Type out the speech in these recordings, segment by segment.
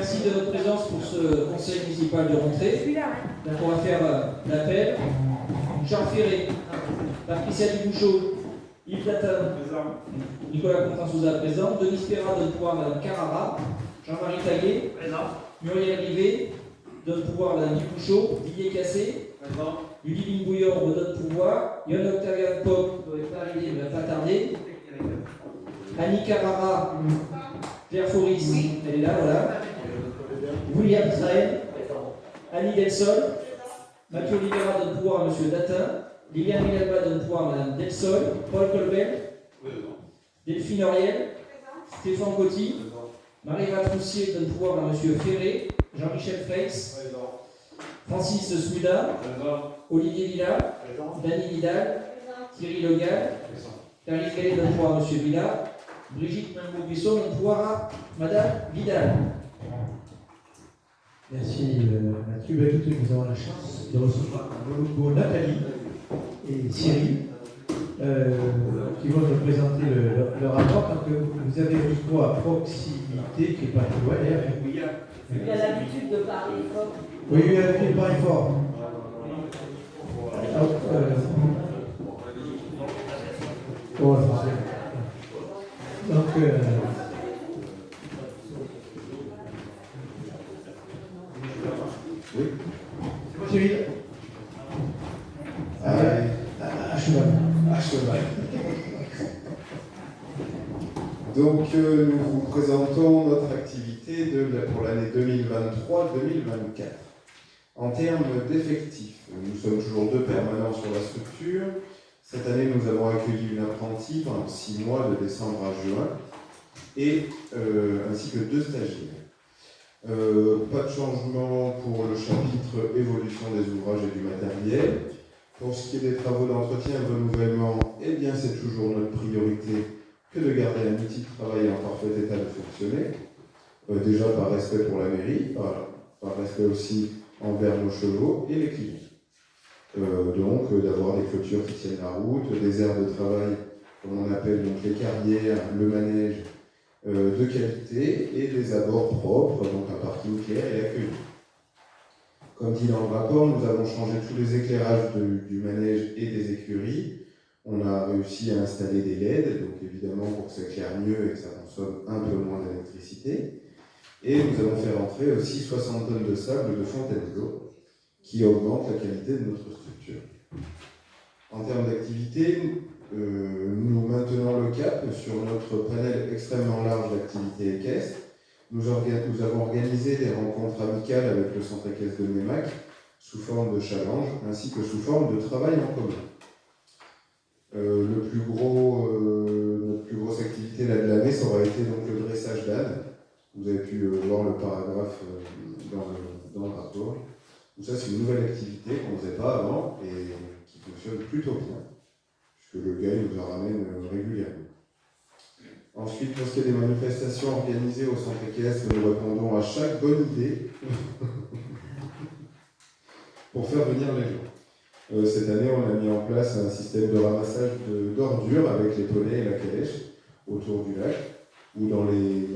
merci de votre présence pour ce conseil municipal de rentrée. Donc on va faire l'appel. Charles Ferré, Patricia Dubouchot, Yves Datin, Nicolas Contin-Souza présent, Denis Perra donne pouvoir à Madame Carrara, Jean-Marie Taguet, Muriel Rivet donne pouvoir à Madame Dubouchot, Didier Cassé, Ludivine Bouillon donne pouvoir, Yann Octavian Pop doit être arrivé, mais ne va pas tarder, Annie Carrara, Claire Foris, elle est là, voilà. William Traen, Annie Delsol, Mathieu Olivera donne pouvoir à M. Datin, Liliane Minalba donne pouvoir à Mme Delsol, Paul Colbert, Delphine Auriel, Stéphane Coty, Marie-Eva Troussier donne pouvoir à M. Ferré, Jean-Michel Freix, Francis Souda, Olivier Villa, Dany Vidal, Thierry Legal, Clarisse Gallet donne pouvoir à M. Villa, Brigitte Mambo-Buisson donne pouvoir à Mme Vidal. Merci Mathieu. Écoutez, nous avons la chance de recevoir dans nos locaux Nathalie et Cyril qui vont nous présenter le rapport. Donc, vous avez un micro à proximité qui n'est pas très loin. Il a l'habitude de parler fort. Oui, il a l'habitude de parler fort. Donc, oui. Cyril. À cheval. À cheval. Donc, nous vous présentons notre activité pour l'année 2023-2024. En termes d'effectifs, nous sommes toujours 2 permanents sur la structure. Cette année, nous avons accueilli une apprentie pendant 6 mois, de décembre à juin, et ainsi que 2 stagiaires. Pas de changement pour le chapitre évolution des ouvrages et du matériel. Pour ce qui est des travaux d'entretien et de renouvellement, eh bien c'est toujours notre priorité que de garder un outil de travail en parfait état de fonctionner. Déjà par respect pour la mairie, par respect aussi envers nos chevaux et les clients. Donc d'avoir des clôtures qui tiennent la route, des aires de travail, comme on appelle donc les carrières, le manège, de qualité et des abords propres, donc un parking clair et accueillant. Comme dit dans le rapport, nous avons changé tous les éclairages du manège et des écuries. On a réussi à installer des LED, donc évidemment pour que ça éclaire mieux et que ça consomme un peu moins d'électricité. Et nous avons fait rentrer aussi 60 tonnes de sable de Fontainebleau, qui augmente la qualité de notre structure. En termes d'activité, nous maintenons le cap sur notre panel extrêmement large d'activités équestres. Nous avons organisé des rencontres amicales avec le centre équestre de Meymac sous forme de challenge ainsi que sous forme de travail en commun. Notre plus grosse activité de l'année, ça aura été donc le dressage d'âne. Vous avez pu voir le paragraphe dans le rapport. Donc ça, c'est une nouvelle activité qu'on ne faisait pas avant et qui fonctionne plutôt bien, puisque le gars nous en ramène régulièrement. Ensuite, pour ce qui est des manifestations organisées au centre équestre, nous répondons à chaque bonne idée pour faire venir les gens. Cette année, on a mis en place un système de ramassage d'ordures avec les poneys et la calèche autour du lac ou dans les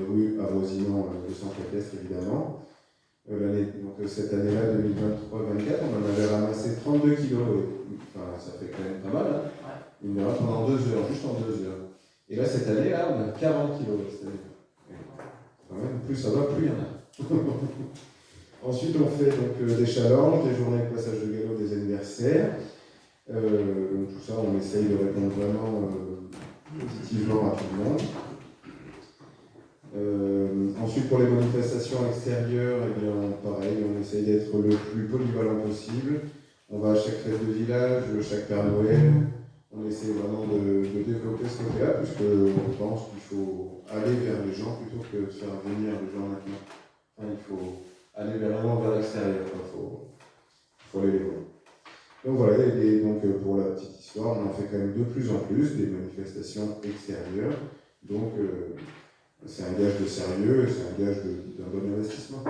rues avoisinant le centre équestre, évidemment. Cette année-là, 2023-2024, on en avait ramassé 32 kilos. Enfin, ça fait quand même pas mal, hein. Pendant 2 heures, juste en 2 heures. Et là, cette année-là, on a 40 kilos. Quand même, plus ça va, plus il y en a. Ensuite, on fait donc, des challenges, des journées de passage de galop, des anniversaires. Donc, tout ça, on essaye de répondre vraiment positivement à tout le monde. Ensuite, pour les manifestations extérieures, eh bien, pareil, on essaye d'être le plus polyvalent possible. On va à chaque fête de village, chaque Père Noël. On essaie vraiment de développer ce côté-là, puisqu'on pense qu'il faut aller vers les gens plutôt que de faire venir les gens maintenant. Enfin, il faut aller vraiment vers l'extérieur, il faut aller les voir. Donc voilà, et donc pour la petite histoire, on en fait quand même de plus en plus des manifestations extérieures. Donc c'est un gage de sérieux et c'est un gage d'un bon investissement.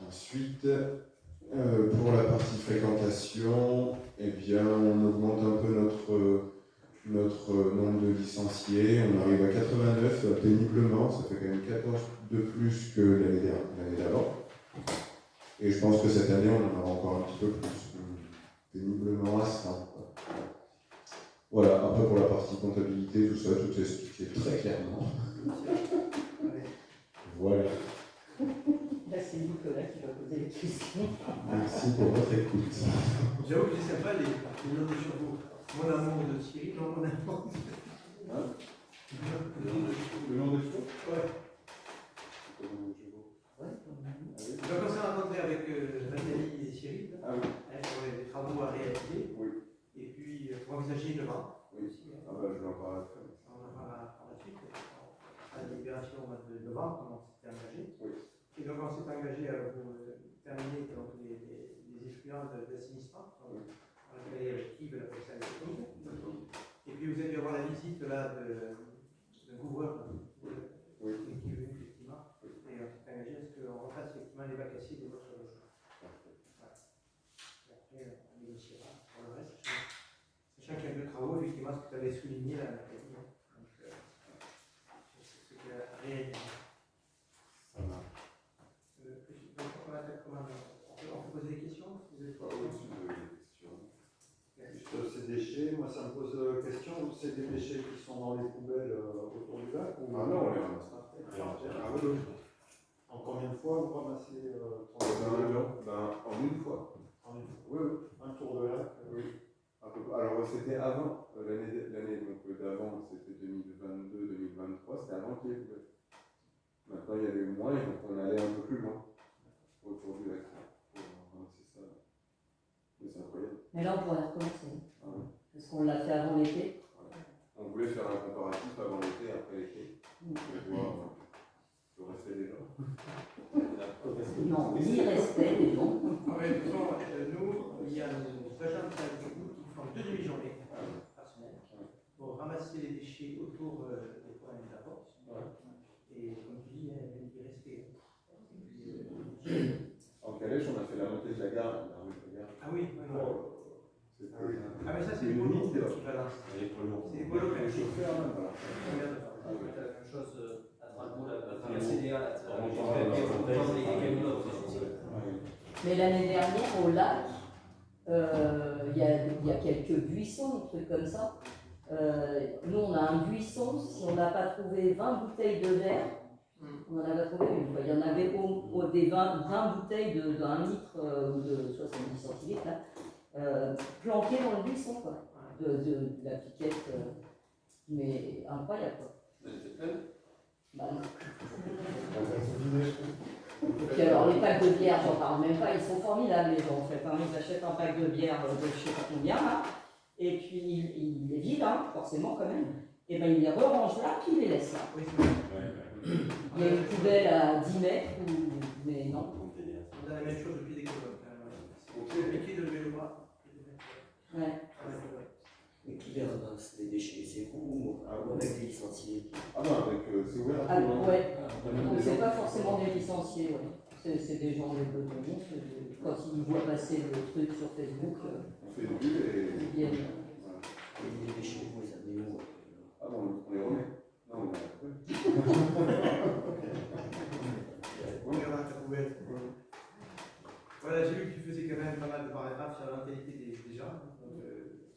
Ensuite, pour la partie fréquentation, eh bien, on augmente un peu notre nombre de licenciés. On arrive à 89 péniblement, ça fait quand même 14 de plus que l'année d'avant. Et je pense que cette année, on en aura encore un petit peu plus, péniblement à 100. Voilà, après pour la partie comptabilité, tout ça, tout est expliqué très clairement. Voilà. Là, c'est Nicolas qui va poser les questions. Merci pour votre écoute. J'avoue que je ne sais pas les noms de chevaux. Mon amour de Thierry, non, mon amour. Hein le nom des chevaux? Ouais. Le nom des chevaux. Ouais, Donc on s'est rencontré avec Nathalie et Thierry Ah oui. pour les travaux à réaliser. Oui. Et puis pour envisager une vente. Oui. Ah bah je vais en parler après. On en parlera par la suite. À la libération au mois de novembre, on s'était engagé. Oui. Et donc on s'est engagé à vous terminer donc, les effluents d'assainissement. On a travaillé avec Yves, la personne technique. Et puis vous allez avoir la visite là d'un couvreur Oui. qui est venu effectivement. Et on s'est engagé à ce qu'on refasse effectivement les vacanciers de votre logement. Voilà. Et après on négociera pour le reste. Sachant qu'il y a deux travaux, effectivement, ce que tu avais souligné là, Nathalie. Donc c'est ce qui a réalisé. Ça marche. Donc on attaque comment on peut poser des questions si vous avez des Ah oui, questions. si vous avez des questions. Juste ces déchets, moi ça me pose question, c'est des déchets qui sont dans les poubelles autour du lac ou... Ah non, on les ramasse pas. Ah oui, oui. En combien de fois vous ramassez En une fois. en une fois? Oui, oui, un tour de lac. Oui. Alors c'était avant, l'année d'avant, c'était 2022-2023, c'était avant qu'il y ait eu. Maintenant il y avait moins, et donc on allait un peu plus loin autour du lac. C'est ça. Mais c'est incroyable. Mais là, on pourrait recommencer. Ah ouais. Parce qu'on l'a fait avant l'été. On voulait faire un comparatif avant l'été, après l'été, pour voir le respect des gens. Non, l'irrespect des gens. Ah ouais, de toute façon, nous, il y a nos agents de service qui font 2 demi-journées par semaine pour ramasser les déchets autour des points de la porte. Et comme tu dis, il rester. En Calèche, on a fait la montée de la gare, la rue de la gare. Ah oui, oui. C'était Ah mais ça c'est une le polo limite, qui balance. C'est le polo qui les chauffeurs, même, voilà. La même chose à Strasbourg, la CDA, Mais l'année dernière, au lac, il y a quelques buissons, des trucs comme ça. Nous, on a un buisson, si on n'a pas trouvé 20 bouteilles de verre, on en avait trouvé une fois. Il y en avait des 20 bouteilles de 1 litre ou de 70 centilitres, là, planquées dans le buisson, quoi, de la piquette. Mais incroyable, quoi. Bah, non. Et puis alors, les packs de bière, j'en parle même pas, ils sont formidables, les gens, en fait. Hein. Ils achètent un pack de bière de je sais pas combien, là, et puis ils les vident, hein, forcément, quand même. Et ben ils les re-rangent là, puis ils les laissent là. Oui, Il y a une poubelle à 10 mètres, mais non. on a la même chose depuis des colonnes. C'est l'habitude de lever le bras. Ouais. Mais qui les ramasse les déchets? C'est vous ou avec des licenciés? Ah non, avec, c'est ouvert à Ah, tout le monde. ouais. Donc c'est pas forcément des licenciés, ouais. C'est des gens de l'économie. Quand ils voient passer le truc sur Facebook, On fait une bulle et. ils viennent. Voilà. Et les déchets, vous les amenez où? Ah bon, on les remet. Non, on les remet. On verra ta poubelle. Voilà, j'ai vu que tu faisais quand même pas mal de paragraphes sur la mentalité des gens. Donc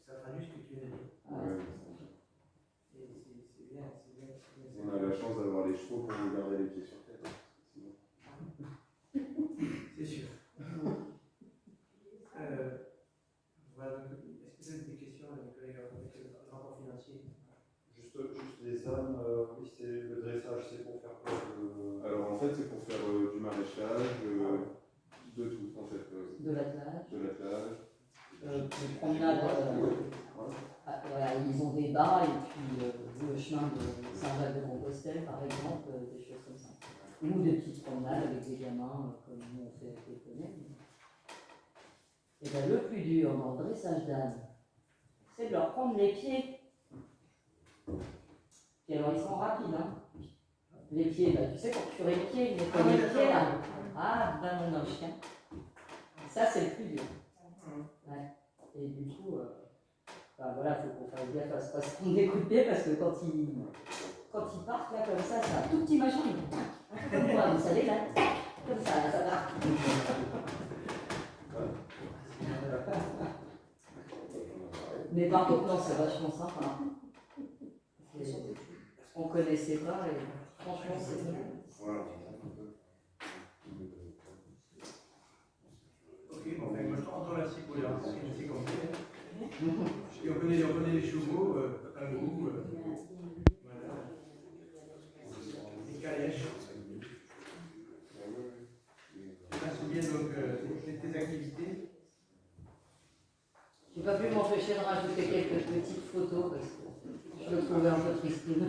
ça traduit ce que tu viens de dire. Ouais. Et c'est bien, c'est bien. On a la chance d'avoir les chevaux pour nous garder les pieds sur terre. Sinon. C'est sûr. Voilà, donc, est-ce que vous avez des questions, mes collègues, avec le rapport financier? Juste les ânes, oui, c'est le dressage, c'est pour faire quoi Alors en fait, c'est pour faire du maraîchage, de tout en fait. De l'attelage. De l'attelage. Des promenades. Voilà, ils ont des bas et puis le chemin de Saint-Jacques-de-Compostelle, par exemple, des choses comme ça. Ou des petites promenades avec des gamins, comme nous on fait avec les poneys. Et bien le plus dur dans le dressage d'âne, c'est de leur prendre les pieds. Et alors ils sont rapides, hein. Les pieds, bah, tu sais, quand tu les pieds, les premiers pieds là. Ah, ben mon chien. Ça c'est le plus dur. Ouais. Et du coup, voilà, voilà, il faut qu'on fasse gaffe à ce pas se prendre des coups de pied parce que quand ils partent là comme ça, c'est un tout petit machin, un peu comme moi, vous savez là, comme ça, là, ça part. Mais par contre, non, c'est vachement sympa. On connaissait pas et franchement, c'est bien. Voilà. Ok, bon, ben, moi je te remercie pour les renseignements assez complets. Et on connaît les chevaux, un goût, voilà. Les calèches. Merci bien donc tes activités. J'ai pas pu m'empêcher de rajouter quelques petites photos parce que je le trouvais un peu tristine.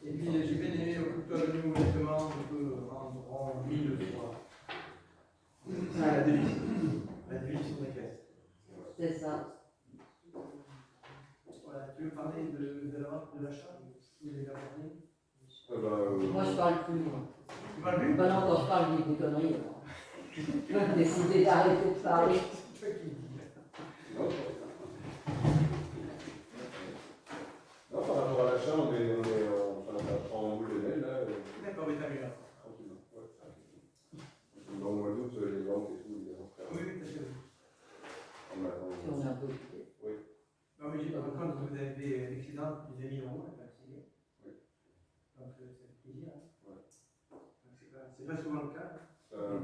Et puis j'ai bien aimé occupe-toi de nous honnêtement, on peut rendre 1000 fois. C'est la devise. La devise sur les caisses. C'est ça. Voilà, tu veux parler de la vente de l'achat? Vous l'avez abordé? Moi je parle plus. Moi. Tu parles plus? Bah non, quand je parle, je dis des conneries. J'ai décidé d'arrêter de parler. Non, par rapport à l'achat, on est enfin, ça prend en bout de neige là. D'accord, mais t'as vu là. Tranquillement. Ouais, ça arrive. Dans le mois d'août, les ventes et tout, les ventes. Oui, oui, t'as vu. Puis on est un peu occupé. Oui. Non, mais j'ai par contre, vous avez l'excédent de 2 000 euros, c'est signé. Oui. Donc ça fait plaisir. Hein. Ouais. C'est pas souvent le cas. Euh,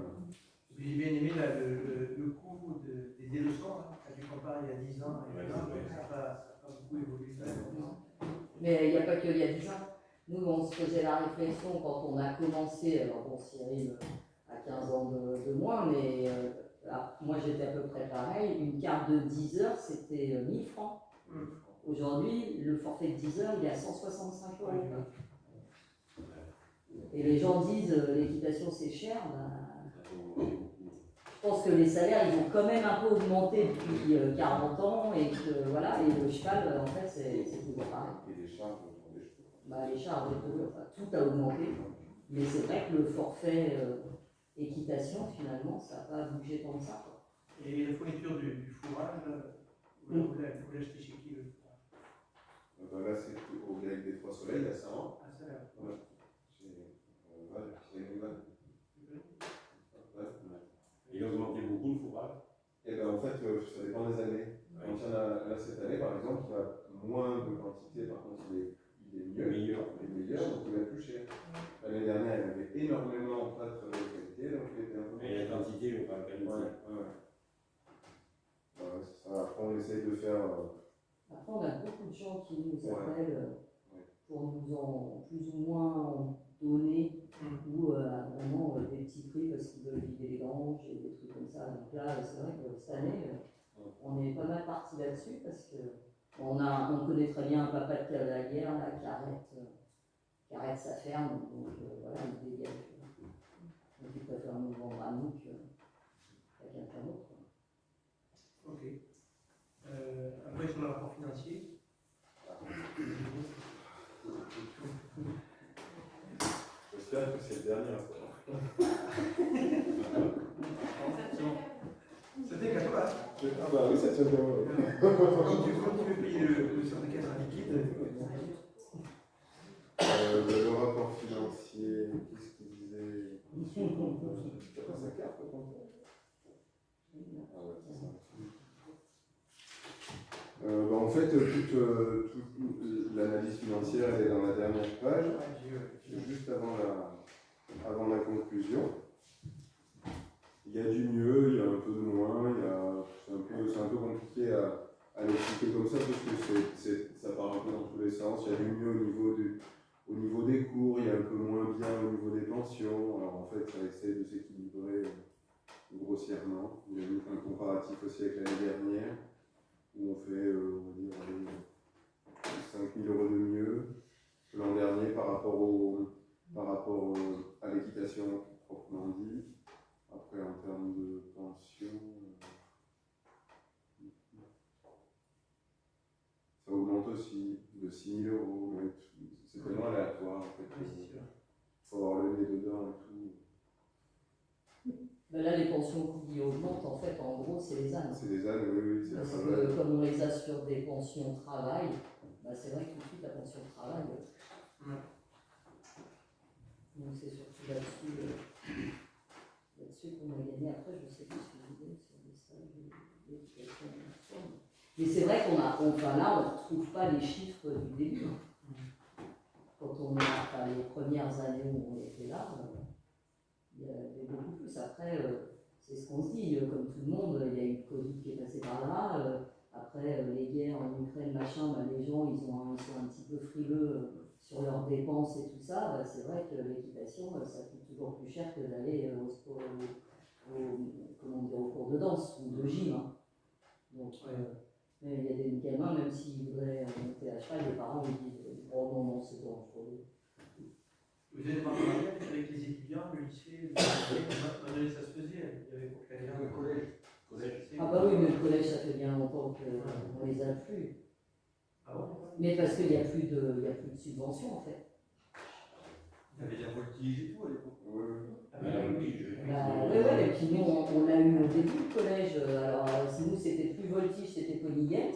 J'ai bien aimé là, le coût des leçons, hein, quand tu compares il y a 10 ans et maintenant, ça n'a pas beaucoup évolué. Mais il n'y a pas que il y a 10 ans. Nous, on se faisait la réflexion quand on a commencé. Alors bon, Cyril a 15 ans de moins, mais moi j'étais à peu près pareil. Une carte de 10 heures, c'était 1000 francs. Aujourd'hui, le forfait de 10 heures, il est à 165 euros. Et les gens disent l'équitation c'est cher. Je pense que les salaires, ils ont quand même un peu augmenté depuis 40 ans et que voilà, et le cheval, en fait, c'est toujours pareil. et les charges, Les charges, tout a augmenté, mais c'est vrai que le forfait équitation, finalement, ça n'a pas bougé tant que ça. Quoi. Et la fourniture du fourrage, vous l'achetez chez qui le fourrage? là, c'est au grec des Trois Soleils, à Saint-Laurent. Ah, ça là. Ouais. C'est une vanne. Il a augmenté beaucoup le fourrage. Et ben en fait, ça dépend des années. Quand il y en a là cette année, par exemple, il y a moins de quantité, par contre, il est mieux. Il est meilleur, donc il va être plus cher. L'année dernière, il y avait énormément pas de très bonne qualité, donc il était un peu. Et la quantité, mais pas la qualité. Ouais, c'est ça. Après, on essaye de faire. Après, on a beaucoup de gens qui nous appellent pour nous en plus ou moins donner ou vraiment des petits prix parce qu'ils veulent vider les granges et des trucs comme ça. Donc là, c'est vrai que cette année, on est pas mal parti là-dessus parce que on connaît très bien un papa de cavalière là, qui arrête sa ferme, donc voilà, il dégage. Donc il préfère nous vendre à nous qu'à quelqu'un d'autre. Ok. Après, sur le rapport financier. J'espère que c'est le dernier rapport. C'était qu'à toi. Ah bah oui, ça tient bien. Quand tu veux payer le sur des caisses en liquide. Le rapport financier, qu'est-ce qu'il disait? Tu as pas sa carte, le compte? Ah ouais, c'est ça. En fait, toute l'analyse financière elle est dans la dernière page, juste avant la conclusion. Il y a du mieux, il y a un peu de moins, c'est un peu compliqué à l'expliquer comme ça parce que ça part un peu dans tous les sens. Il y a du mieux au niveau des cours, il y a un peu moins bien au niveau des pensions. Alors en fait, ça essaie de s'équilibrer grossièrement. Il y a eu un comparatif aussi avec l'année dernière où on fait, on va dire, 5 000 euros de mieux que l'an dernier par rapport à l'équitation proprement dit. Après, en termes de pension, ça augmente aussi de 6 000 euros. C'est tellement aléatoire. En fait, il faut avoir le nez dedans et tout. Ben là, les pensions qui augmentent, en fait, en gros, c'est les ânes. C'est des ânes, oui, c'est Parce pas que mal. comme on les a sur des pensions de travail, ben c'est vrai que tout de suite, la pension de travail. Donc c'est surtout là-dessus qu'on a gagné. Après, je ne sais plus ce que vous dites sur les stages d'éducation. Mais c'est vrai là, on ne retrouve pas les chiffres du début. Quand on est, enfin, les premières années où on était là, il y avait beaucoup plus. Après, c'est ce qu'on se dit, comme tout le monde, il y a eu le Covid qui est passé par là. Après, les guerres en Ukraine, machin, ben, les gens, ils sont un petit peu frileux sur leurs dépenses et tout ça. Ben, c'est vrai que l'équitation, ça coûte toujours plus cher que d'aller au cours de danse ou de gym. Hein. Donc, mais il y a des gamins, même s'ils voudraient monter à cheval, les parents ils disent oh non, c'est bon, trop bien. Vous avez partenariat avec les étudiants, le lycée, le ça se faisait, il y avait pour le collège. Ah bah oui, mais le collège, ça fait bien longtemps qu'on les a plus. Ah bon? Mais parce qu'il n'y a plus de subventions en fait. Il y avait la voltige et tout à l'époque. Oui, et puis nous, on l'a eu au début le collège. Alors, si nous, c'était plus voltige, c'était Polygames.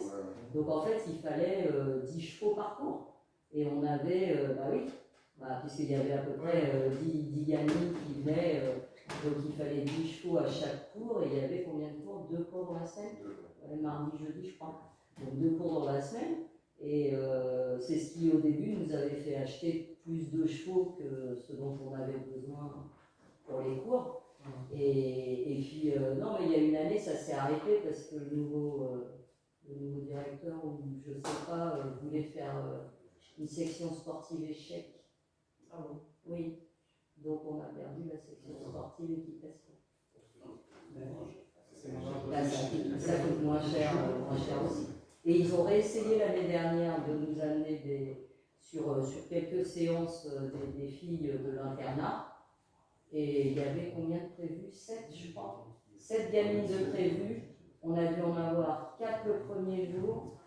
Donc en fait, il fallait 10 chevaux par cours. Et on avait, puisqu'il y avait à peu près 10 gamines qui venaient, donc il fallait 10 chevaux à chaque cours. Et il y avait combien de cours? 2 cours dans la semaine? Mardi, jeudi, je crois. Donc 2 cours dans la semaine. Et c'est ce qui, au début, nous avait fait acheter plus de chevaux que ce dont on avait besoin pour les cours. Et puis, non, mais il y a une année, ça s'est arrêté parce que le nouveau directeur, ou je sais pas, voulait faire une section sportive échec. Ah bon? Oui. Donc, on a perdu la section sportive équitation. Là, ça coûte moins cher aussi. Et ils ont réessayé l'année dernière de nous amener sur quelques séances des filles de l'internat. Et il y avait combien de prévus? 7, je crois. 7 gamines de prévus. On a dû en avoir 4 le premier jour,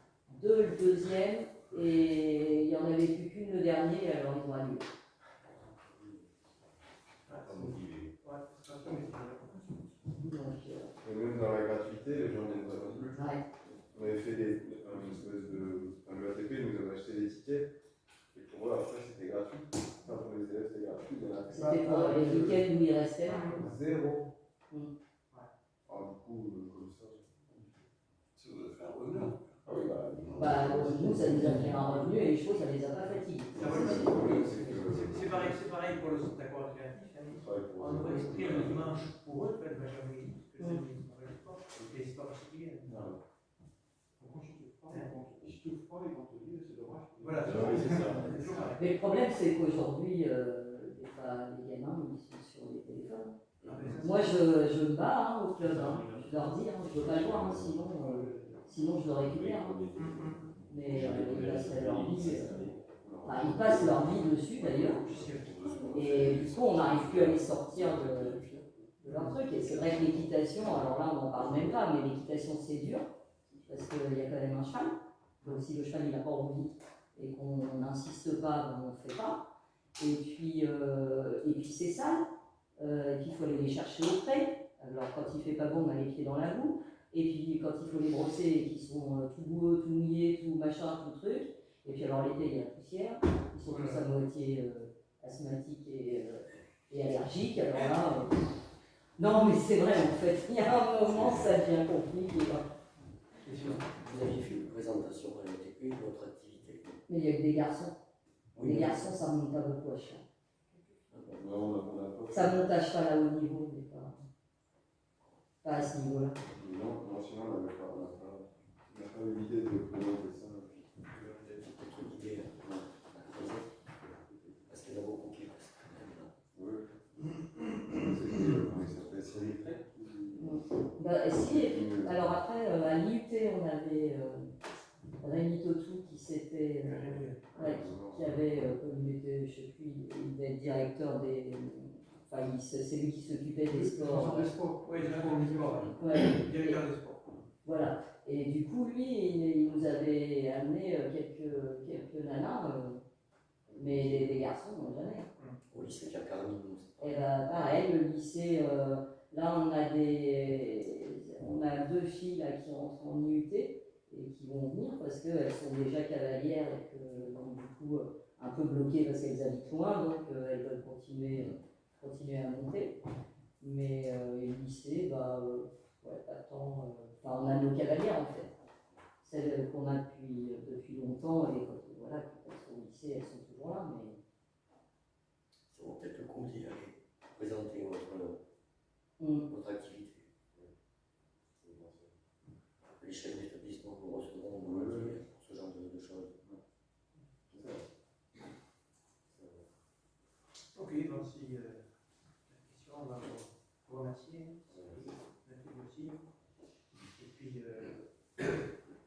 2 le deuxième, et il n'y en avait plus qu'une le dernier, alors ils ont annulé. Et même dans la gratuité, les gens viennent pas non plus. Ouais. On avait fait le ATP nous avait acheté des tickets, et pour eux, après, c'était gratuit. Enfin, pour les élèves, c'était gratuit. C'était pour les week-ends où il restait là. 0. Alors, du coup, comme ça. Ça vous a fait un revenu. Ah oui, Nous, ça nous a fait un revenu et les chevaux, ça les a pas fatigués. C'est pareil pour le centre d'accord créatif. On aurait inscrit le dimanche pour eux, peut-être jamais dit, parce que c'est pas particulier. Si tu ouvres pas, ils vont te dire c'est dommage. Voilà, c'est ça. Mais le problème, c'est qu'aujourd'hui, les gamins, ils sont sur les téléphones. Moi, je me bats au club. Je leur dis, je ne veux pas le voir, sinon je le récupère. Mais ils passent leur vie dessus d'ailleurs. Et du coup, on n'arrive plus à les sortir de leur truc. Et c'est vrai que l'équitation, alors là, on n'en parle même pas, mais l'équitation, c'est dur. Parce qu'il y a quand même un cheval. Donc si le cheval il n'a pas envie et qu'on n'insiste pas, on ne le fait pas. Et puis c'est sale. Et puis il faut aller les chercher au pré. Alors quand il ne fait pas bon, on a les pieds dans la boue. Et puis quand il faut les brosser et qu'ils sont tout boueux, tout mouillés, tout machin, tout truc. Et puis alors l'été, il y a la poussière. Ils sont tous à moitié asthmatiques et allergiques. Alors là, non mais c'est vrai en fait, il y a un moment, ça devient compliqué. Vous aviez fait une présentation à l'ATP de votre activité. Mais il y a que des garçons. Oui, Les garçons, ça monte pas beaucoup à cheval. Non, on a pas. Ça monte à cheval à haut niveau, mais pas à ce niveau-là. Non, sinon on n'a pas eu l'idée de présenter ça. Peut-être une idée à creuser. Parce qu'il y en a beaucoup qui restent quand même là. Oui. C'était, comment il s'appelle, Symétrie? Si, alors après, à l'IUT, on avait Rémi Totou qui avait, comme il était, je sais plus, il devait être directeur des. Enfin, c'est lui qui s'occupait des sports. Oui, directeur des sports. Directeur des sports. Voilà. Et du coup, lui, il nous avait amené quelques nanas, mais les garçons, jamais. Au lycée Jacques Carnier. Et pareil, le lycée Là, on a 2 filles là, qui rentrent en IUT et qui vont venir parce qu'elles sont déjà cavalières et que, donc, du coup, un peu bloquées parce qu'elles habitent loin, donc elles veulent continuer à monter. Mais le lycée, ouais, attend. Enfin, on a nos cavalières en fait, celles qu'on a depuis longtemps et voilà, qui passent au lycée, elles sont toujours là. Mais Ça vaut peut-être le coup d'y aller, présenter votre activité. Les chefs d'établissement vous recevront pour ce genre de choses. Ok, donc si la question, on va vous remercier. Merci aussi. Et puis,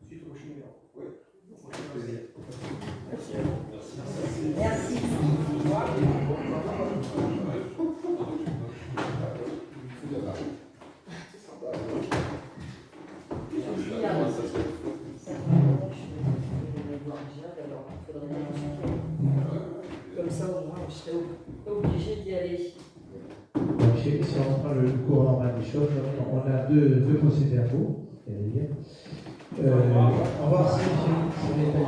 suite au prochain numéro. Oui. Au prochain numéro. Merci à vous. merci. Comme ça, au moins, je serais obligé d'y aller. Donc, si on prend le cours normal des choses, on a deux procès-verbaux. On va voir si on est allé.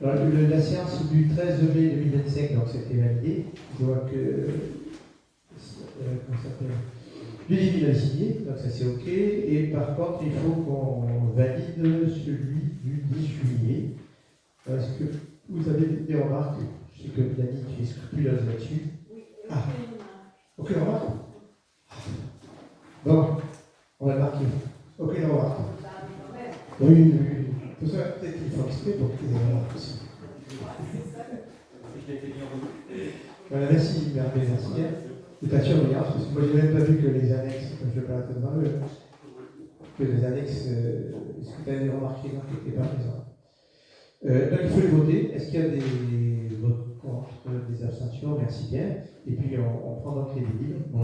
Alors, la séance du 13 mai 2025, donc c'était validé. Je vois que. Comment ça s'appelle ? Ludivine a signé, donc ça c'est OK. Et par contre, il faut qu'on valide celui du 10 juillet. Est-ce que vous avez des remarques ? Je sais que Dani, tu es scrupuleuse là-dessus. Oui, Aucune remarque ? Bon, on va le marquer. Aucune remarque. Oui. Tout ça, peut-être qu'il faut expliquer pour qu'il y ait des remarques aussi. Voilà, merci, Hervé, merci bien. De ta surveillance, parce que moi j'ai même pas vu que les annexes, comme je ne vais pas la devant eux, que les annexes, est-ce que tu avais remarqué non, qui n'étaient pas présents. Donc il faut les voter. Est-ce qu'il y a des votes contre, des abstentions? Merci bien. Et puis on prend donc les délits. Bon,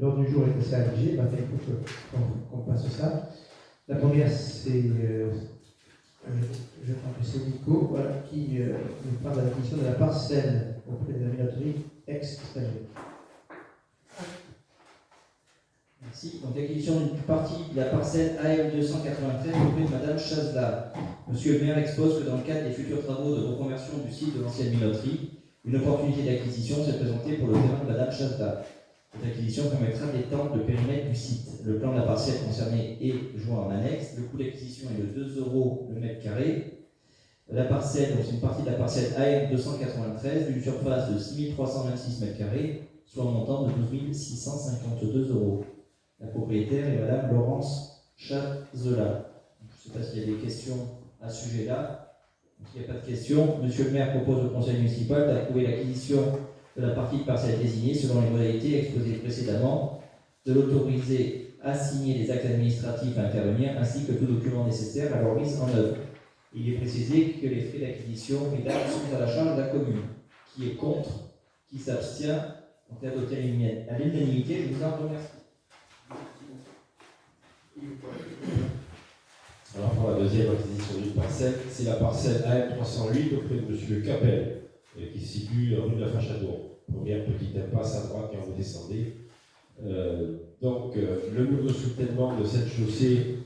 l'ordre du jour est assez allégé, il faut qu'on passe ça. La première, c'est, je crois que c'est Nico, voilà, qui nous parle de l'acquisition de la parcelle auprès de la minoterie ex-stagiaire. Merci. Donc l'acquisition d'une partie de la parcelle AM 293 auprès de Madame Chazda. Monsieur le maire expose que dans le cadre des futurs travaux de reconversion du site de l'ancienne minoterie, une opportunité d'acquisition s'est présentée pour le terrain de Madame Chazda. Cette acquisition permettra d'étendre le périmètre du site. Le plan de la parcelle concernée est joint en annexe. Le coût d'acquisition est de 2 € le mètre carré. La parcelle, donc c'est une partie de la parcelle AM 293 d'une surface de 6326 mètres carrés, soit un montant de 12 652 €. La propriétaire est Madame Laurence Chazela. Je ne sais pas s'il y a des questions à ce sujet-là. S'il n'y a pas de questions, Monsieur le maire propose au conseil municipal d'approuver l'acquisition de la partie de parcelle désignée selon les modalités exposées précédemment, de l'autoriser à signer les actes administratifs à intervenir ainsi que tout document nécessaire à leur mise en œuvre. Il est précisé que les frais d'acquisition et d'actes sont à la charge de la commune. Qui est contre, qui s'abstient, donc adopté à l'unanimité, je vous en remercie. Alors pour la deuxième acquisition d'une parcelle, c'est la parcelle AM308 auprès de M. Capel, qui se situe rue de la Fachador. Première petite impasse à droite quand vous descendez. Le nouveau soutènement de cette chaussée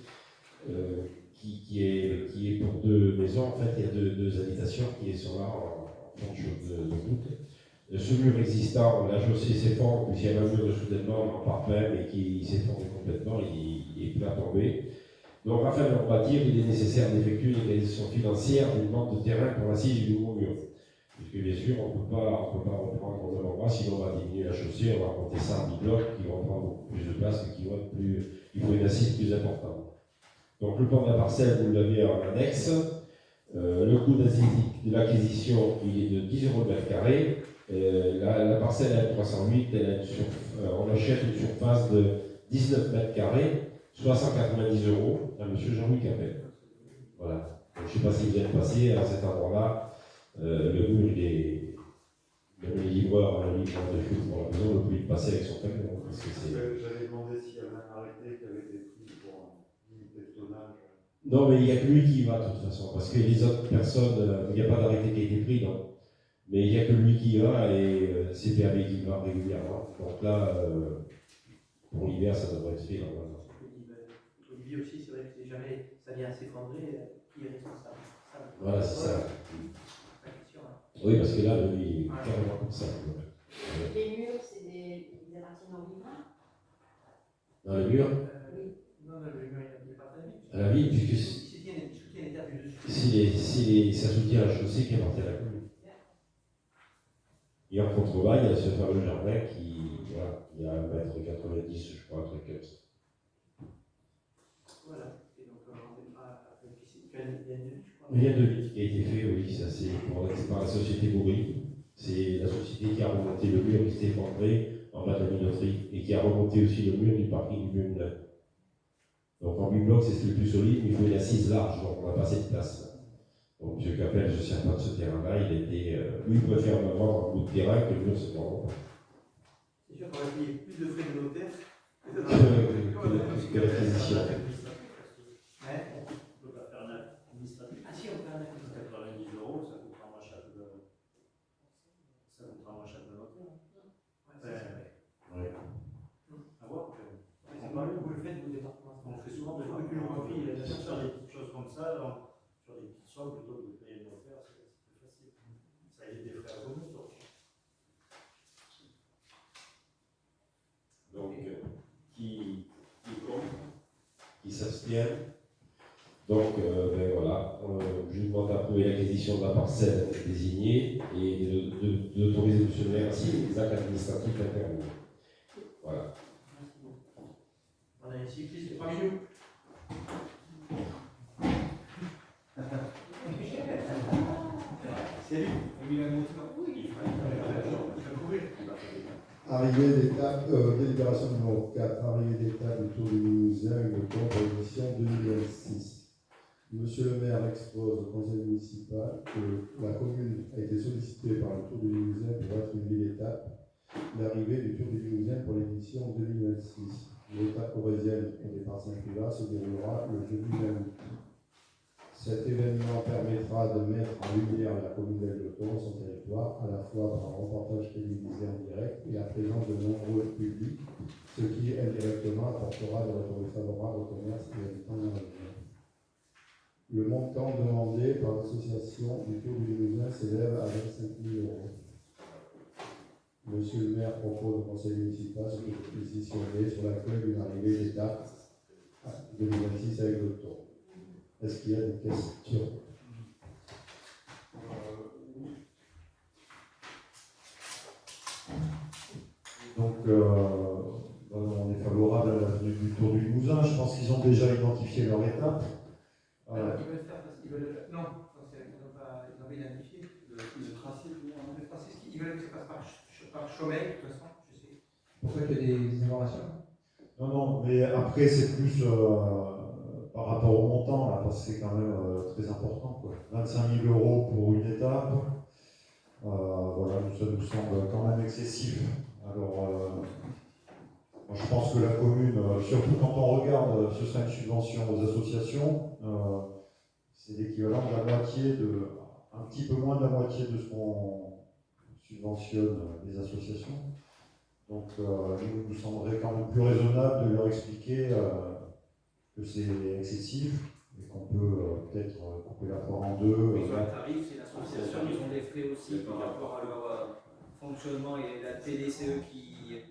qui est pour 2 maisons, en fait il y a deux habitations qui sont là en fond de route. Ce mur existant, la chaussée s'effondre, puisqu'il y a un mur de soutènement en parpaing et qui s'effondre complètement, il est prêt à tomber. Donc afin de le rebâtir, il est nécessaire d'effectuer une réalisation financière d'une vente de terrain pour l'assise du nouveau mur. Puisque bien sûr, on ne peut pas reprendre au même endroit, sinon on va diminuer la chaussée, on va monter ça en blocs qui vont prendre beaucoup plus de place et il faut une assise plus importante. Donc le plan de la parcelle, vous l'avez en annexe. Le coût de l'acquisition, il est de 10 € le mètre carré. La parcelle AM308, on achète une surface de 19 mètres carrés, soit 190 € à M. Jean-Louis Capel. Voilà. Donc, je ne sais pas si vous vient de passer à cet endroit-là. Le mur, même les livreurs de foot pour la maison ne peuvent plus passer avec son camion. J'avais demandé s'il y avait un arrêté qui avait été pris pour limiter le tonnage. Non, mais il n'y a que lui qui y va de toute façon, parce que les autres personnes, il n'y a pas d'arrêté qui a été pris, non. Mais il n'y a que lui qui y va et c'est PAV qui va régulièrement. Donc là, Pour l'hiver, ça devrait être fait normalement. Olivier aussi, c'est vrai que si jamais ça vient s'effondrer, qui est responsable? Voilà, c'est ça. La question, hein. Oui, parce que là, lui, il est carrément comme ça. Les murs, c'est des racines en vivant. Dans le mur, Non, le mur, il n'est pas très bien. à la ville, puisque Il soutient les terres du dessus. ça soutient la chaussée qui appartient à la commune. Et en contrebas, il y a ce fameux jardin qui, voilà, il y a 1,90 m, je crois, un truc comme ça. Voilà. Et donc, il y a une devis, je crois. Il y a 2 lits qui a été fait, oui, ça c'est par la société Bourri. C'est la société qui a remonté le mur qui s'est effondré en bas de la minoterie et qui a remonté aussi le mur du parking du mur neuf. Donc en 8 blocs, c'est ce qui est le plus solide, mais il faut une assise large, donc on n'a pas assez de place. Donc M. Capel, je ne sais pas de ce terrain-là, il était. Lui, il préfère me vendre un bout de terrain que le mur se vend. C'est sûr qu'on va payer plus de frais de notaire que l'acquisition. Ouais. On peut pas faire un administratif. Ah si, on peut faire un accord. 90 €, ça coûtera moins cher que le notaire. Ouais, c'est vrai. Ouais. À voir. Vous le faites, vous, département. On fait souvent des Depuis le conflit, il y a sur des petites choses comme ça, sur des petites sommes, plutôt que de payer le notaire, c'est plus facile. Ça évite des frais à commun, surtout. Donc, qui compte, qui s'abstient. Donc, ben voilà, je vous demande d'approuver l'acquisition de la parcelle désignée et d'autoriser M. le maire ainsi les actes administratifs intervenus. Voilà. Merci beaucoup. On a ici, please, parmi nous. C'est lui. Il a montré. Oui. Arrivée d'étape, délibération numéro 4, arrivée d'étape du Tour du Limousin, une contre édition 2026. Monsieur le maire expose au conseil municipal que la commune a été sollicitée par le Tour du Limousin pour être une ville étape. L'arrivée du Tour du Limousin pour l'édition 2026. L'étape corrézienne au départ Saint-Culat se déroulera le jeudi 20 août. Cet événement permettra de mettre en lumière la commune d'Aigleton, son territoire, à la fois par un reportage télévisé en direct et la présence de nombreux publics, ce qui indirectement apportera des retours favorables au commerce et habitants de la région. Le montant demandé par l'association du Tour du Limousin s'élève à 25 000 €. Monsieur le maire propose au conseil municipal de se positionner sur l'accueil d'une arrivée d'étape 2026 à Aigleton. Est-ce qu'il y a des questions? Donc, on est favorable à l'avenue du Tour du Limousin. Je pense qu'ils ont déjà identifié leur étape. Ils veulent faire parce qu'ils veulent. Non, ils n'ont pas identifié. Le tracé, ils veulent que ça passe par Chaumeil, de toute façon, je sais. Pourquoi il y a des informations? Non, mais après, c'est plus par rapport au montant, là, parce que c'est quand même très important, quoi. 25 000 € pour une étape, voilà, ça nous semble quand même excessif. Alors, moi, je pense que la commune, surtout quand on regarde, ce serait une subvention aux associations, c'est l'équivalent de la moitié, un petit peu moins de la moitié de ce qu'on subventionne les associations. Donc, il nous semblerait quand même plus raisonnable de leur expliquer que c'est excessif et qu'on peut peut-être couper la poire en deux. Ils ont un tarif, c'est l'association, ils ont des frais aussi par rapport à leur fonctionnement et la TDCE qui,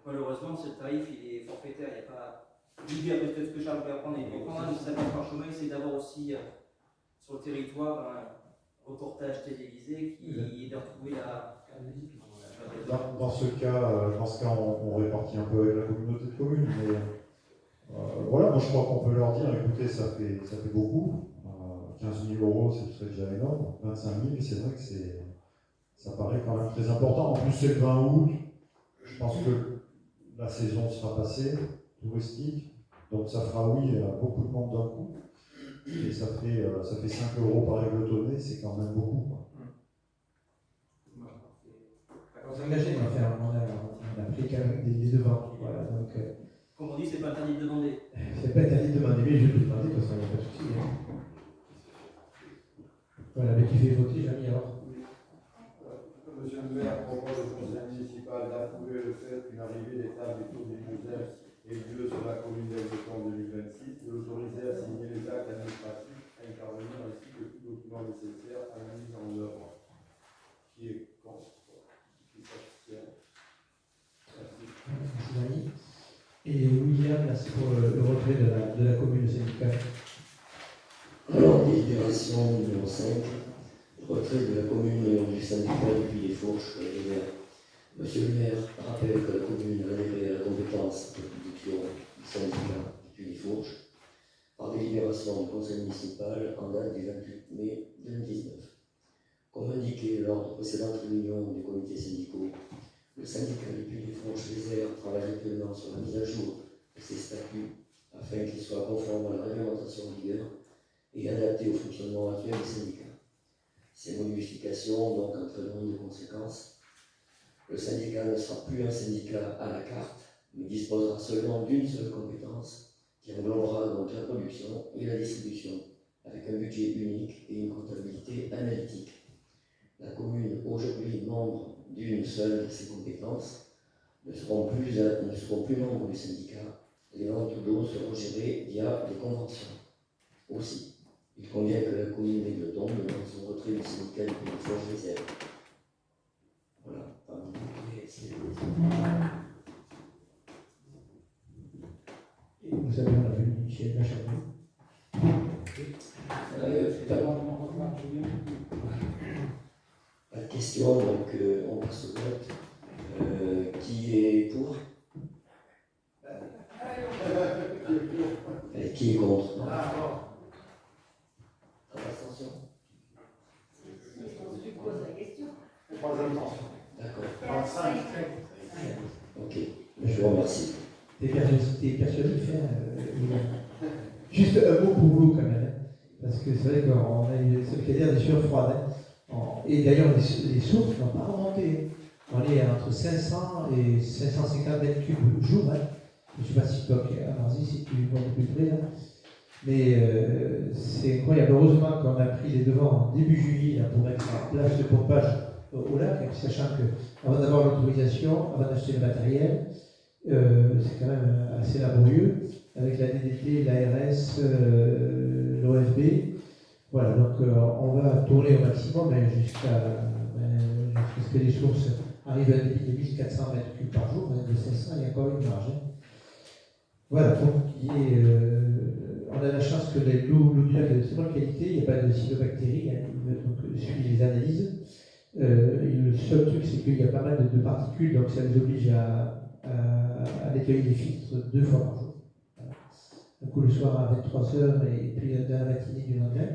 malheureusement, ce tarif il est forfaitaire, il n'y a pas. L'idée, après peut-être que Charles peut apprendre et comprendre, ça passe par chemin, c'est d'avoir aussi sur le territoire un reportage télévisé qui est de retrouver la. Dans ce cas, on répartit un peu avec la communauté de communes, mais voilà, moi je crois qu'on peut leur dire, écoutez, ça fait beaucoup, 15 000 €, ce serait déjà énorme, 25 000, c'est vrai que ça paraît quand même très important. En plus, c'est le 20 août, je pense que la saison sera passée, touristique, donc ça fera, oui, beaucoup de monde d'un coup, et ça fait 5 € par Aigletonné, c'est quand même beaucoup, quoi. On s'est engagé, on a pris quand même des devants. Voilà, donc, comme on dit, c'est pas interdit de demander. c'est pas interdit de demander, mais je peux demander, de toute façon, il n'y a pas de souci. Hein. Voilà, mais qui fait voter, Jamy, alors? Monsieur le maire propose au conseil municipal municipal d'approuver le fait qu'une arrivée des tables du Tour du Musée ait lieu sur la commune d'Elbeton en 2026 et l'autoriser à signer les actes administratifs à intervenir ainsi que tout document nécessaire à la mise en œuvre. Qui est contre? Qui s'abstient? Merci Dani. Et William, là, c'est pour le retrait de la commune syndicale. Alors, délibération numéro 5, retrait de la commune du syndicat depuis les Fourches et les Verts. Monsieur le maire rappelle que la commune a adhéré à la compétence de production du syndicat depuis les Fourches par délibération du conseil municipal en date du 28 mai 2019. Comme indiqué lors de précédentes réunions du comité syndicaux, le syndicat depuis les Fourches et les Verts travaille actuellement sur la mise à jour de ses statuts afin qu'ils soient conformes à la réglementation en vigueur et adaptés au fonctionnement actuel des syndicats. Ces modifications donc entraîneront des conséquences. Le syndicat ne sera plus un syndicat à la carte, mais disposera seulement d'une seule compétence qui englobera donc la production et la distribution, avec un budget unique et une comptabilité analytique. La commune, aujourd'hui membre d'une seule de ces compétences, ne seront plus membres du syndicat. Les ventes d'eau seront gérées via des conventions. Aussi, il convient que la commune d'Aigleton demande son retrait du syndicat depuis les Fourches réserves. Voilà. Et vous avez la vue Michel Lacharnier. Pas de question, donc on passe au vote. Qui est pour? Et qui est contre? Abstention. Tu poses la question. D'accord. Ok, je vous remercie. T'es persuasif, juste un mot pour vous quand même, parce que c'est vrai qu'on a eu des sueurs froides. Et d'ailleurs, les sources n'ont pas remonté. On est entre 500 et 550 mètres cubes jour. Je ne sais pas si toi, à Marzi, si tu vois depuis le près, là. Mais c'est incroyable. Heureusement qu'on a pris les devants en début juillet là, pour mettre en place le pompage au lac, sachant qu'avant d'avoir l'autorisation, avant d'acheter le matériel, c'est quand même assez laborieux, avec la DDT, l'ARS, l'OFB. Voilà, donc on va tourner au maximum jusqu'à ce que les sources arrivent à un débit de 1400 mètres cubes par jour, de 500, il y a encore une marge. Voilà, donc on a la chance que l'eau du lac est de très bonne qualité, il n'y a pas de cyanobactéries, donc suivi les analyses. Le seul truc, c'est qu'il y a pas mal de particules, donc ça les oblige à nettoyer les filtres 2 fois par jour. Voilà. Un coup le soir à 23h et puis dans la matinée du lendemain.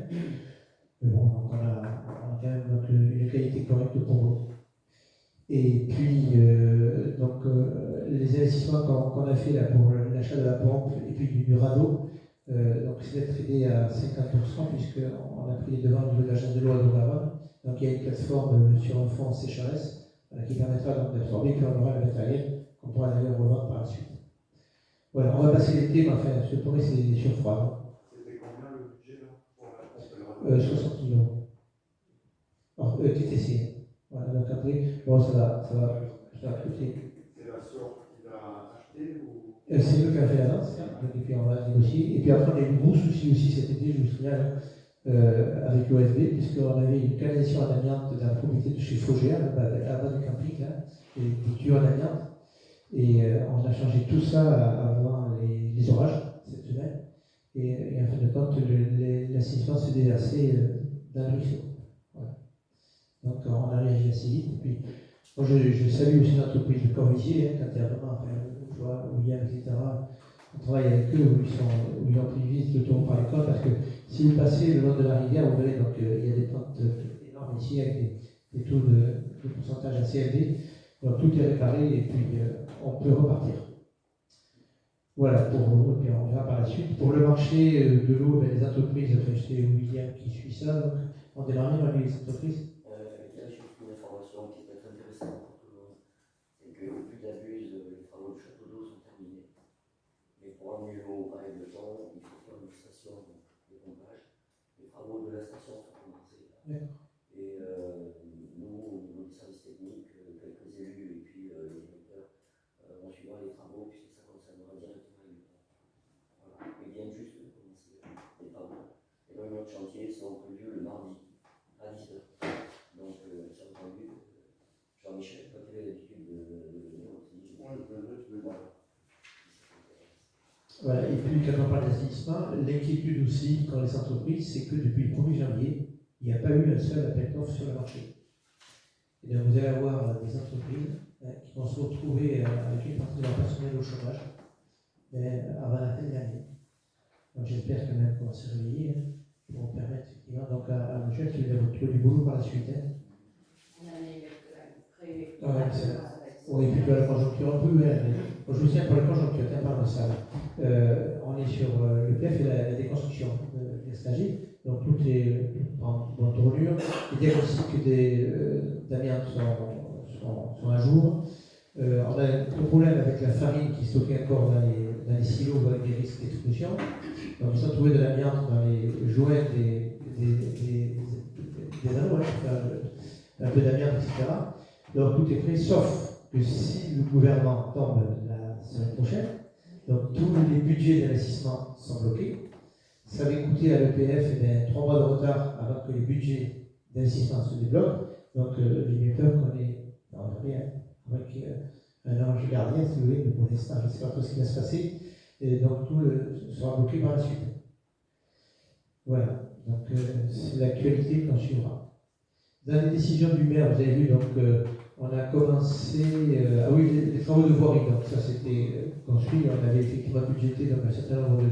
Mais bon, donc on a quand même donc, une qualité correcte pour l'eau. Et puis, les investissements qu'on a fait là, pour l'achat de la pompe et puis du radeau, donc c'est d'être aidé à 50%, puisqu'on a pris les devants au niveau de l'agence de l'eau à Douvravon. Donc il y a une plateforme sur un fonds sécheresse qui permettra donc d'absorber, puis on aura le matériel qu'on pourra d'ailleurs revendre par la suite. Voilà, on va passer l'été, mais enfin, ce premier c'est sur froid. C'était combien le budget là pour la pompe 60 000 €. Alors, TTC. Voilà, donc après, bon, ça va coûter. C'est la sorte qui l'a acheté ou C'est eux qui ont fait l'avance, et puis on va négocier. Et puis après, on a eu un gros souci aussi cet été, je vous signale, avec l'OFB, puisqu'on avait une canalisation en amiante dans la propriété de chez Faugère, à bas du camping, là, des tuyaux en amiante. Et on a changé tout ça avant les orages cette semaine. Et en fin de compte, l'assainissement s'est déversé dans le ruisseau. Voilà. Donc on a réagi assez vite. Et puis, moi, je salue aussi l'entreprise de Corvisier, quand il y a vraiment, tu vois, William, etc. On travaille avec eux où ils ont pris vite le tour par l'école, parce que si vous passez le long de la rivière, vous verrez donc il y a des plantes énormes ici avec des taux de pourcentage assez élevés. Donc tout est réparé et puis on peut repartir. Voilà, et puis on verra par la suite. Pour le marché de l'eau, les entreprises, enfin, c'est William qui suit ça, donc on démarre dans les entreprises. Il y a juste une information qui peut être intéressante pour tout le monde, c'est que au plus d'abus, les travaux de château d'eau sont terminés. Mais pour amener l'eau par Aigleton, il faut faire une station de pompage. Les travaux de la station sont commencés. Et nous, au niveau du service technique, quelques élus et puis chantiers sont prévus le mardi à 10h. Donc, ça me entendu, Jean-Michel, quand il avait l'habitude de venir aussi. Voilà, et puis quand on parle d'assainissement, l'inquiétude aussi dans les entreprises, c'est que depuis le 1er janvier, il n'y a pas eu un seul appel d'offres sur le marché. Et donc vous allez avoir des entreprises qui vont se retrouver avec une partie de leur personnel au chômage avant la fin de l'année. Donc j'espère quand même qu'on va se réveiller pour permettre effectivement donc à nos jeunes qui vont retrouver du boulot par la suite. On a créé oui, et puis la conjoncture un peu. Je vous tiens pour la conjoncture, pardon, ça. On est sur le PF et la déconstruction des stagiaires. Donc tout est en bonne tournure. Les diagnostics d'amiante sont à jour. On a un problème avec la farine qui est stockée encore dans les silos avec des risques d'explosion. Donc ils ont trouvé de l'amiante dans les joints des anneaux, un peu d'amiante, etc. Donc tout est prêt, sauf que si le gouvernement tombe la semaine prochaine, donc tous les budgets d'investissement sont bloqués. Ça avait coûté à l'EPF 3 mois de retard avant que les budgets d'investissement se débloquent. Donc j'ai bien peur qu'on ait avec un ange gardien, si vous voulez, mais pour l'instant, je ne sais pas trop ce qui va se passer. Et donc tout sera bloqué par la suite. Voilà, donc c'est l'actualité qu'on suivra. Dans les décisions du maire, vous avez vu, donc on a commencé, les travaux de voirie, donc ça c'était construit, on avait effectivement budgété donc un certain nombre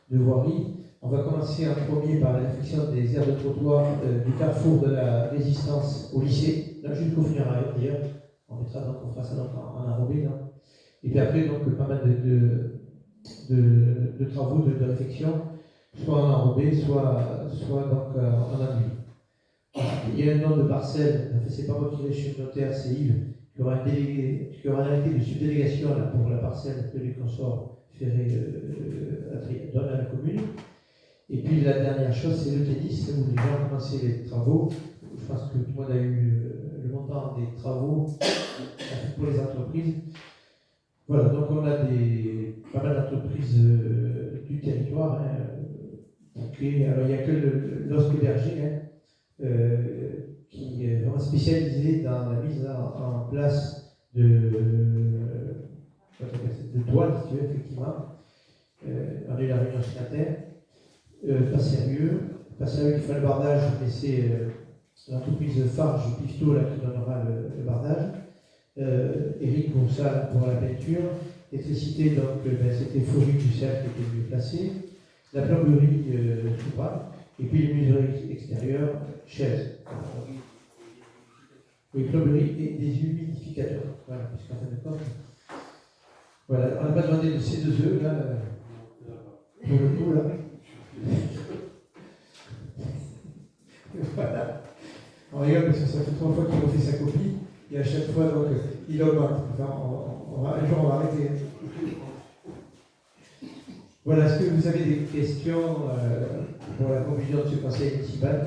de voiries. On va commencer en premier par la réfection des aires de trottoir du carrefour de la Résistance au lycée, là jusqu'au funérailles d'ailleurs. On fera ça donc en enrobé. Et puis après, donc pas mal de travaux de réfection, soit en enrobé, soit donc en enduit. Il y a un nombre de parcelles, c'est pas moi qui vais chez le notaire, c'est Yves, qui aura un arrêté de subdélégation là, pour la parcelle que les consorts donnent à la commune. Et puis la dernière chose, c'est le tennis, où les gens ont commencé les travaux. Je pense que tout le monde a eu le montant des travaux pour les entreprises. Voilà, donc on a pas mal d'entreprises du territoire. Alors il n'y a que l'Osque Berger qui est vraiment spécialisé dans la mise en place de toiles, si tu veux, effectivement. On a eu la réunion ce matin. Pas sérieux qui fait le bardage, mais c'est l'entreprise Farge Pifto là, qui donnera le bardage. Eric pour ça, pour la peinture. L'électricité, donc c'était Faurie du cercle qui était mieux placé. La plomberie Soupra. Et puis les menuiseries extérieures, chaises. Oui, plomberie et des humidificateurs. Voilà, puisqu'en fin de compte. Voilà, on n'a pas demandé de C2E là, pour le coup là. Voilà. On rigole parce que ça fait 3 fois qu'il refait sa copie et à chaque fois donc il augmente. Enfin, un jour on va arrêter. Voilà, est-ce que vous avez des questions pour la conclusion de ce conseil municipal?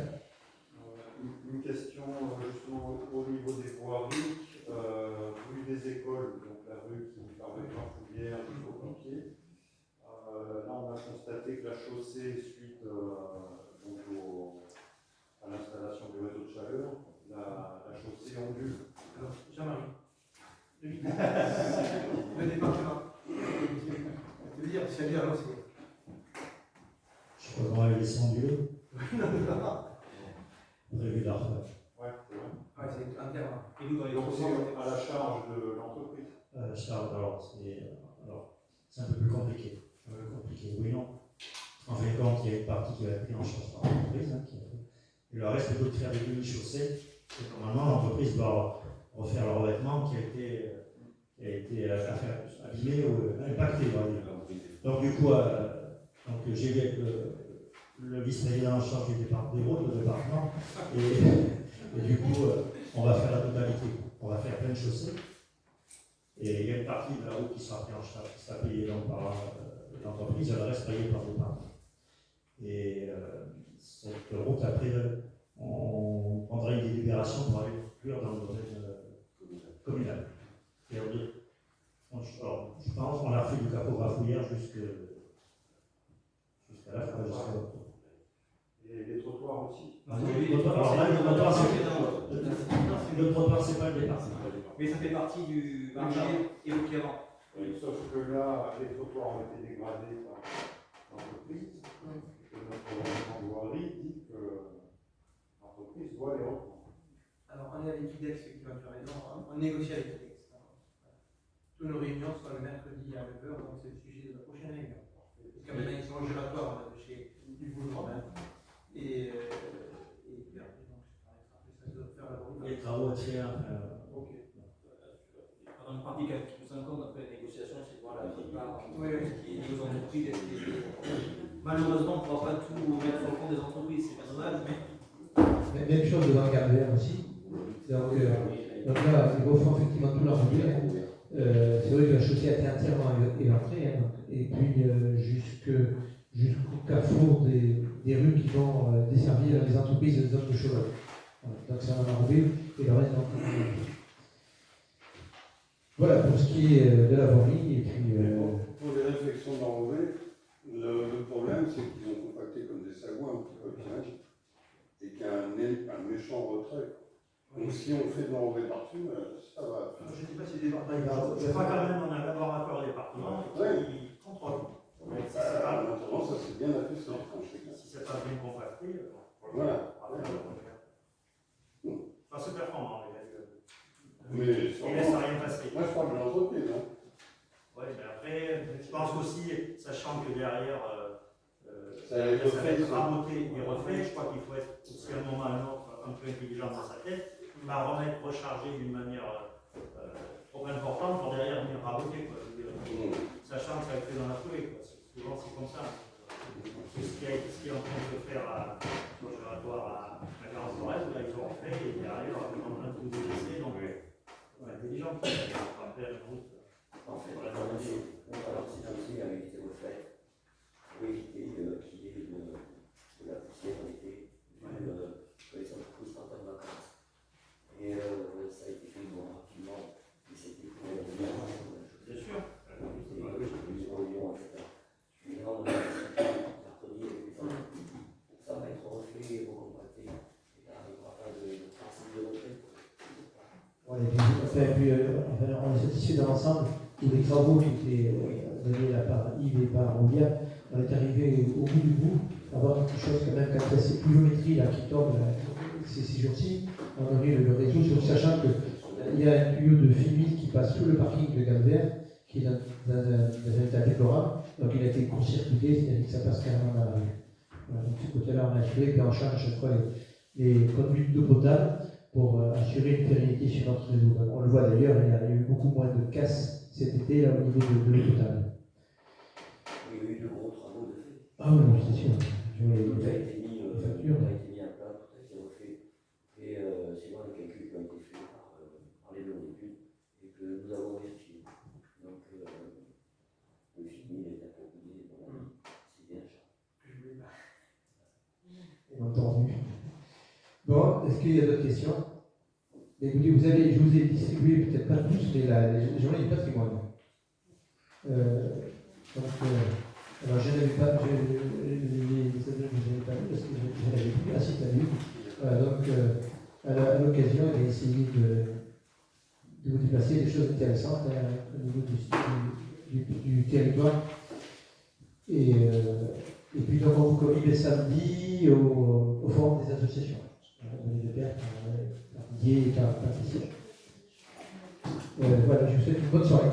Une question justement au niveau des voiries, rue des écoles, donc la rue qui part avec Marfoulière jusqu'au pompier. Là, on a constaté que la chaussée, suite à l'installation du réseau de chaleur, la chaussée ondule. Alors, Jean-Marie, le département. Je veux dire, c'est bien lancé. Je crois qu'on va laisser onduler. Prévu la refaire. Ouais, c'est vrai. Ouais, c'est un terme. Et nous, dans les donc procès, c'est à la charge de l'entreprise. C'est un peu plus compliqué. Oui, non. En fin de compte, il y a une partie qui va être prise en charge par l'entreprise. Et le reste, plutôt de faire des demi-chaussées. Normalement, l'entreprise doit refaire le revêtement qui a été abîmé ou impacté. Donc, du coup, j'ai vu avec le vice-président en charge des routes, le département, et du coup, on va faire la totalité. On va faire plein de chaussées. Et il y a une partie de la route qui sera prise en charge, qui sera payée donc par l'entreprise, et le reste payé par le département. Et cette route, après, on prendra une délibération pour aller plus dans le domaine communal. Alors, je pense qu'on a fait du capographe hier jusqu'à la fin. Et les trottoirs trottoir aussi. Non, Le trottoir, c'est pas le départ. Mais ça fait partie du marché évoqué avant. Oui, sauf que là, les trottoirs ont été dégradés par l'entreprise. Et notre règlement de voirie dit que l'entreprise doit les reprendre. Alors, on est avec IDEX, effectivement, tu as raison, hein. On négocie avec IDEX. Toutes nos réunions sont le mercredi à 9h, donc c'est le sujet de la prochaine réunion. Parce que maintenant, ils sont gératoires chez du boulot même. Et puis après, donc, ça doit faire la route. Les travaux à tiers. Ok. Dans une partie qui nous incombe après la négociation, c'est de voir la part Oui. qui aux entreprises. Malheureusement, on ne pourra pas tout mettre sur le compte des entreprises, c'est pas dommage, mais. Même chose devant Gardien aussi. Donc là, ils refont effectivement tout leur mobilier. C'est vrai que la chaussée a été entièrement éventrée, hein, et puis jusqu'au carrefour des rues qui vont desservir les entreprises et les zones de cheval. Voilà, donc c'est un enrobé, et le reste donc. Voilà pour ce qui est de la voirie. Et puis, pour les réflexions d'enrobé, le problème c'est qu'ils ont compacté comme des sagouins un petit peu bien, et qu'il y a un méchant retrait. Donc si on fait de l'enrobé partout, ça va. Je ne sais pas si les départements. Je crois quand même qu'on a d'abord un accord département qui contrôle. Maintenant, ça c'est bien affiché. Si c'est pas bien compacté, voilà. Enfin, c'est performant, Mais il laisse rien passer. Moi je parle de l'entreprise. Hein. Oui, mais après, je pense aussi, sachant que derrière, ça va être raboté et refait, je crois qu'il faut être aussi à un moment ou à un autre un peu intelligent dans sa tête, pas recharger d'une manière trop importante pour derrière venir raboter, quoi. Sachant que ça va être fait dans la foulée, quoi. Souvent c'est comme ça. Ce qui est en train de se faire au laboratoire à la Garance Forest, là ils ont fait et derrière on est en train de tout délaisser, donc on a des gens qui ont fait la route. En fait, alors si aussi avait été refait pour éviter qu'il y ait de la poussière en été, que les entreprises partent en vacances. Et ça a été fait rapidement, et c'était pour bien. Bien sûr. Nous aurions fait une grande mercredi avec les entreprises. Ça va être refait et recompacté. Et là, il n'y aura pas de principe de retrait. on est satisfait dans l'ensemble. Tous les travaux qui étaient menés par Yves et par William, on est arrivé au bout du bout, avoir quelque chose quand même, quand il y a ces pluviométries là, qui tombent ces jours-ci, on aurait le réseau, sachant qu'il y a un tuyau de fumée qui passe sous le parking de Galvert, qui est dans un état déplorable, donc il a été court-circuité, c'est-à-dire que ça passe carrément dans la rue. Voilà, donc de ce côté-là, on a assuré qu'on change à chaque fois les conduites d'eau potable pour assurer une pérennité sur notre réseau. Donc, on le voit d'ailleurs, il y a eu beaucoup moins de casse cet été au niveau de l'eau potable. Il y a eu de gros travaux de fait. Ah oui, c'est sûr. Tout a été mis à plat, tout a été refait. Et c'est moi le calcul qui a été fait par les bureaux d'études et que nous avons vérifié. Donc le film est approprié, bon, c'est bien ça. Entendu. Bon, est-ce qu'il y a d'autres questions? Écoutez, je vous ai distribué peut-être pas tous, mais les journées du patrimoine. Alors je n'avais pas, je n'avais pas vu parce que je n'avais plus assez vu. Donc à l'occasion, j'ai essayé de vous déplacer des choses intéressantes au niveau du territoire. Et puis donc on vous communique le samedi au forum des associations. Les deux pères par Didier et par Patricia. Voilà, je vous souhaite une bonne soirée.